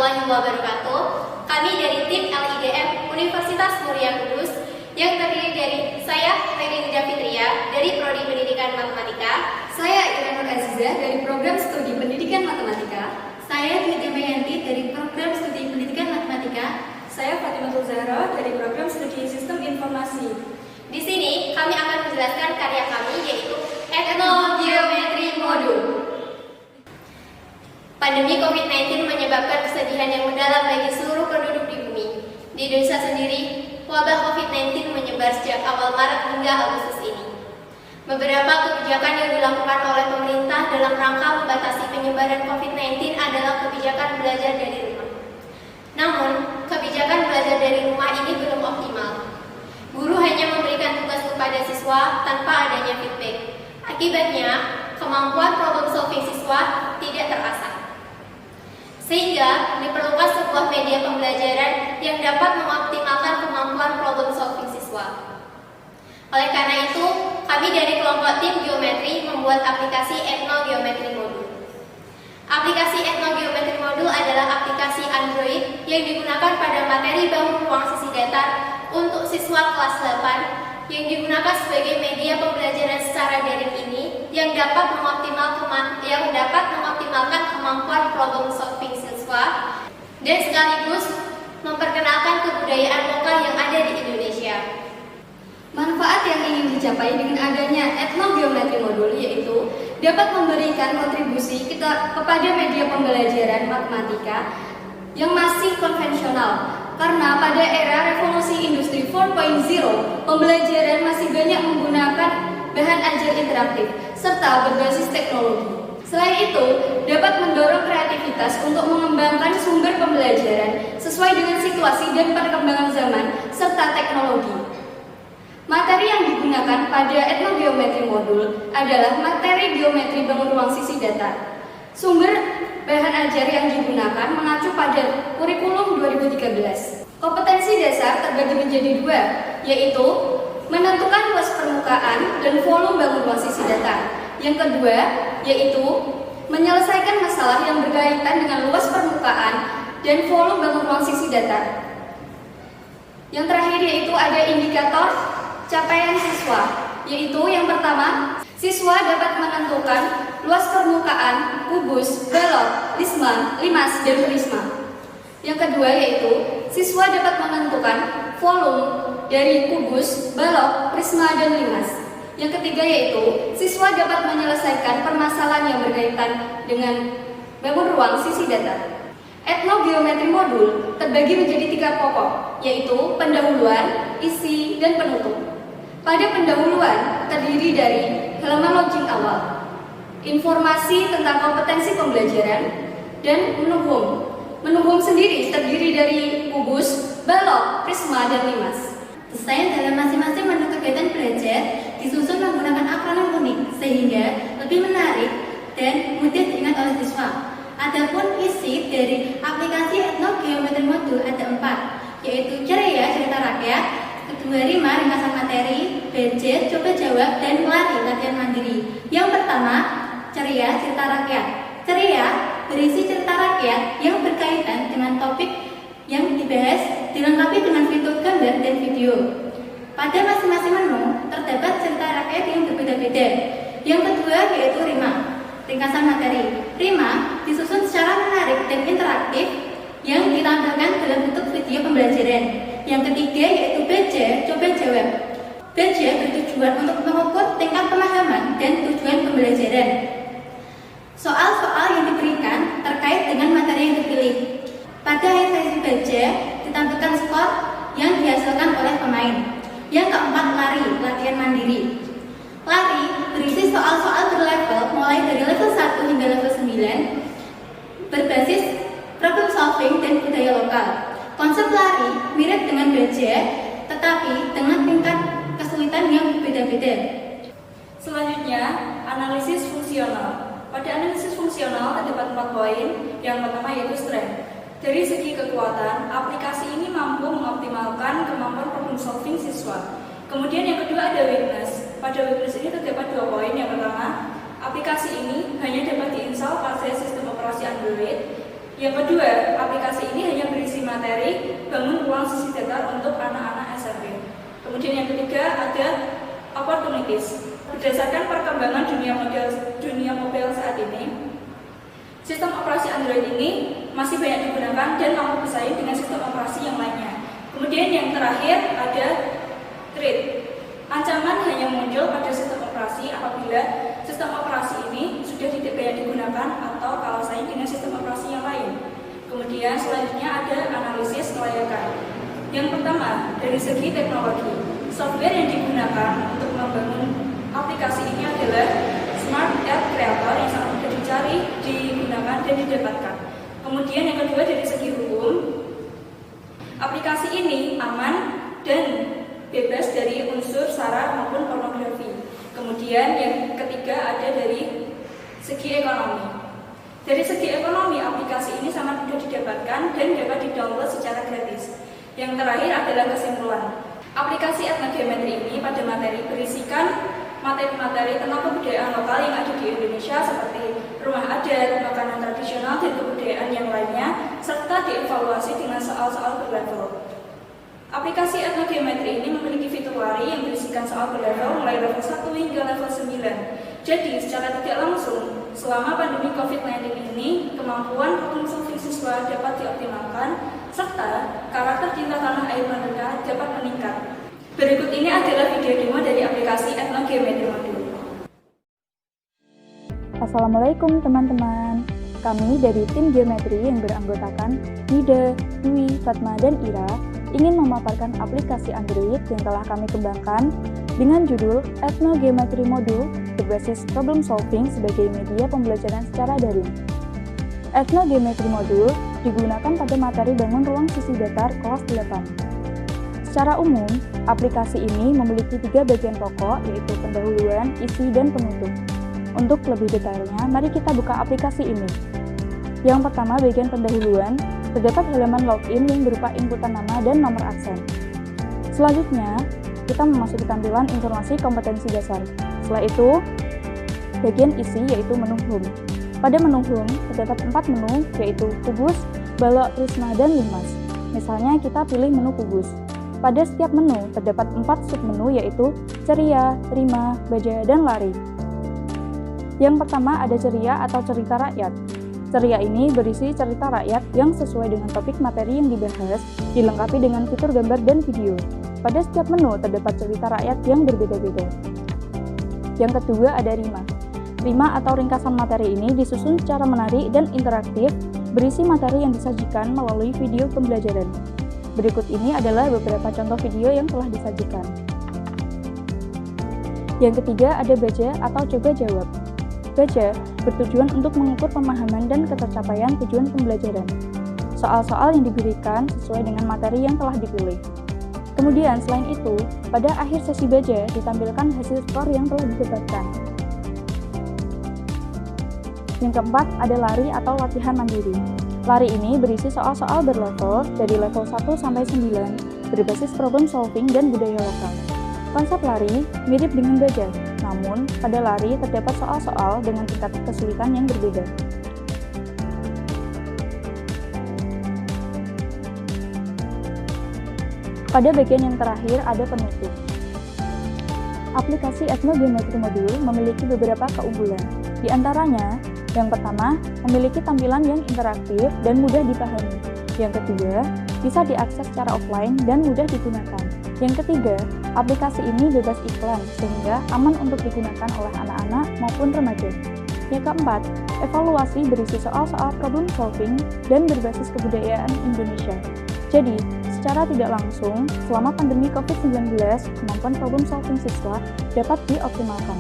warahmatullahi wabarakatuh. Kami dari tim LIDM Universitas Muria Kudus yang terdiri dari saya, Melinda Fitria, dari Prodi Pendidikan Matematika. Saya Ira Nur Azizah dari Program Studi Pendidikan Matematika. Saya Dwi Damayanti dari Program Studi Pendidikan Matematika. Saya Fatimah Zahra dari Program Studi Sistem Informasi. Di sini kami akan menjelaskan karya kami, yaitu Etnogeometri Modul. Pandemi COVID-19 menyebabkan kesedihan yang mendalam bagi seluruh penduduk di bumi. Di Indonesia sendiri, wabah COVID-19 menyebar sejak awal Maret hingga Agustus ini. Beberapa kebijakan yang dilakukan oleh pemerintah dalam rangka membatasi penyebaran COVID-19 adalah kebijakan belajar dari rumah. Namun, kebijakan belajar dari rumah ini belum optimal. Guru hanya memberikan tugas kepada siswa tanpa adanya feedback. Akibatnya, kemampuan problem solving siswa tidak terasah. Sehingga diperlukan sebuah media pembelajaran yang dapat mengoptimalkan kemampuan problem solving siswa. Oleh karena itu, kami dari kelompok tim geometri membuat aplikasi Etnogeometri Modul. Aplikasi Etnogeometri Modul adalah aplikasi Android yang digunakan pada materi bangun ruang sisi datar untuk siswa kelas 8 yang digunakan sebagai media pembelajaran secara daring ini yang dapat mengoptimalkan kemampuan problem solving siswa dan sekaligus memperkenalkan kebudayaan lokal yang ada di Indonesia. Manfaat yang ingin dicapai dengan adanya Etnogeometri Modul yaitu dapat memberikan kontribusi kepada media pembelajaran matematika yang masih konvensional. Karena pada era revolusi industri 4.0, pembelajaran masih banyak menggunakan bahan ajar interaktif serta berbasis teknologi. Selain itu, dapat mendorong kreativitas untuk mengembangkan sumber pembelajaran sesuai dengan situasi dan perkembangan zaman serta teknologi. Materi yang digunakan pada Etnogeometri Modul adalah materi geometri bangun ruang sisi datar. Sumber bahan ajar yang digunakan mengacu pada kurikulum 2013. Kompetensi dasar terbagi menjadi dua, yaitu menentukan luas permukaan dan volume bangun ruang sisi datar. Yang kedua, yaitu menyelesaikan masalah yang berkaitan dengan luas permukaan dan volume bangun ruang sisi datar. Yang terakhir yaitu ada indikator capaian siswa, yaitu yang pertama, siswa dapat menentukan luas permukaan, kubus, balok, limas, dan prisma. Yang kedua yaitu, siswa dapat menentukan volume dari kubus, balok, prisma, dan limas. Yang ketiga yaitu, siswa dapat menyelesaikan permasalahan yang berkaitan dengan bangun ruang sisi datar. Etnogeometri Modul terbagi menjadi 3 pokok, yaitu pendahuluan, isi, dan penutup. Pada pendahuluan terdiri dari halaman logik awal, informasi tentang kompetensi pembelajaran, dan menuhum. Menuhum sendiri terdiri dari kubus, balok, prisma, dan limas. Desain dalam masing-masing menu kegiatan belajar disusun menggunakan akronim unik sehingga lebih menarik dan mudah diingat oleh siswa. Adapun isi dari aplikasi Etnogeometri Modul ada 4, yaitu ceria cerita rakyat, kedua rima ringkasan materi, budget coba jawab, dan lari latihan mandiri. Yang pertama, ceria cerita rakyat. Ceria berisi cerita rakyat yang berkaitan dengan topik yang dibahas, dilengkapi dengan fitur gambar dan video. Pada masing-masing menu terdapat cerita rakyat yang berbeda-beda. Yang kedua yaitu rima, ringkasan materi. Rima disusun secara menarik dan interaktif yang ditampilkan dalam bentuk video pembelajaran. Yang ketiga yaitu baca coba jawab. Baca bertujuan untuk mengukur tingkat pemahaman dan tujuan pembelajaran. Soal-soal yang diberikan terkait dengan materi yang dipilih. Pada akhir sesi baca ditampilkan skor yang dihasilkan oleh pemain. Yang keempat, lari, latihan mandiri. Lari berisi soal-soal berlevel mulai dari level 1 hingga level 9 berbasis problem solving dan budaya lokal. Konsep lari mirip dengan baca, tetapi dengan tingkat kesulitan yang berbeda-beda. Selanjutnya, analisis fungsional. Pada analisis fungsional terdapat 4 poin. Yang pertama yaitu strength. Dari segi kekuatan, aplikasi ini mampu mengoptimalkan kemampuan problem solving siswa. Kemudian yang kedua ada weakness. Pada weakness ini terdapat 2 poin. Yang pertama, aplikasi ini hanya dapat diinstal pada sistem operasi Android. Yang kedua, aplikasi ini hanya berisi materi bangun ruang sisi datar untuk anak-anak SMP. Kemudian yang ketiga ada opportunities. Berdasarkan perkembangan dunia mobile saat ini, sistem operasi Android ini masih banyak digunakan dan mampu bersaing dengan sistem operasi yang lainnya. Kemudian yang terakhir ada threat. Ancaman hanya muncul pada sistem operasi apabila sistem operasi ini sudah tidak banyak digunakan atau kalah saing dengan sistem operasi yang lain. Kemudian selanjutnya ada analisis kelayakan. Yang pertama, dari segi teknologi, software yang digunakan untuk membangun aplikasi ini adalah Smart App Creator yang sangat mudah dicari, digunakan, dan didapatkan. Kemudian yang kedua dari segi hukum, aplikasi ini aman dan bebas dari unsur sara maupun pornografi. Kemudian yang ketiga ada dari segi ekonomi. Dari segi ekonomi, aplikasi ini sangat mudah didapatkan dan dapat didownload secara gratis. Yang terakhir adalah kesimpulan. Aplikasi etnogeometri ini pada materi berisikan materi-materi tentang kebudayaan lokal yang ada di Indonesia seperti rumah adat, makanan tradisional, dan kebudayaan yang lainnya, serta dievaluasi dengan soal-soal berlevel. Aplikasi etnogeometri ini memiliki fitur lari yang berisikan soal berlevel mulai level 1 hingga level 9. Jadi, secara tidak langsung, selama pandemi COVID-19 ini, kemampuan problem solving siswa dapat dioptimalkan, serta karakter cinta tanah air mereka dapat meningkat. Berikut ini adalah video demo dari aplikasi etnogeometri modul. Assalamualaikum teman-teman. Kami dari tim geometri yang beranggotakan Nida, Dwi, Fatma, dan Ira ingin memaparkan aplikasi Android yang telah kami kembangkan dengan judul Etnogeometri Modul berbasis problem solving sebagai media pembelajaran secara daring. Etnogeometri Modul digunakan pada materi bangun ruang sisi datar kelas 8. Secara umum, aplikasi ini memiliki 3 bagian pokok, yaitu pendahuluan, isi, dan penutup. Untuk lebih detailnya, mari kita buka aplikasi ini. Yang pertama, bagian pendahuluan, terdapat halaman login yang berupa inputan nama dan nomor aksen. Selanjutnya, kita memasuki tampilan informasi kompetensi dasar. Setelah itu, bagian isi yaitu menu home. Pada menu home, terdapat 4 menu, yaitu kubus, balok, prisma, dan limas. Misalnya, kita pilih menu kubus. Pada setiap menu, terdapat 4 submenu, yaitu ceria, terima, baja, dan lari. Yang pertama ada ceria atau cerita rakyat. Ceria ini berisi cerita rakyat yang sesuai dengan topik materi yang dibahas, dilengkapi dengan fitur gambar dan video. Pada setiap menu terdapat cerita rakyat yang berbeda-beda. Yang kedua ada rima. Rima atau ringkasan materi ini disusun secara menarik dan interaktif, berisi materi yang disajikan melalui video pembelajaran. Berikut ini adalah beberapa contoh video yang telah disajikan. Yang ketiga ada baja atau coba jawab. Baja bertujuan untuk mengukur pemahaman dan ketercapaian tujuan pembelajaran. Soal-soal yang diberikan sesuai dengan materi yang telah dipilih. Kemudian selain itu, pada akhir sesi baja ditampilkan hasil skor yang telah ditetapkan. Yang keempat ada lari atau latihan mandiri. Lari ini berisi soal-soal berlevel dari level 1 sampai 9, berbasis problem solving dan budaya lokal. Konsep lari mirip dengan baja, namun pada lari terdapat soal-soal dengan tingkat kesulitan yang berbeda. Pada bagian yang terakhir ada penutup. Aplikasi etnogeometri modul memiliki beberapa keunggulan. Di antaranya, yang pertama, memiliki tampilan yang interaktif dan mudah dipahami. Yang kedua, bisa diakses secara offline dan mudah digunakan. Yang ketiga, aplikasi ini bebas iklan sehingga aman untuk digunakan oleh anak-anak maupun remaja. Yang keempat, evaluasi berisi soal-soal problem solving dan berbasis kebudayaan Indonesia. Jadi, secara tidak langsung, selama pandemi COVID-19, kemampuan problem solving siswa dapat dioptimalkan.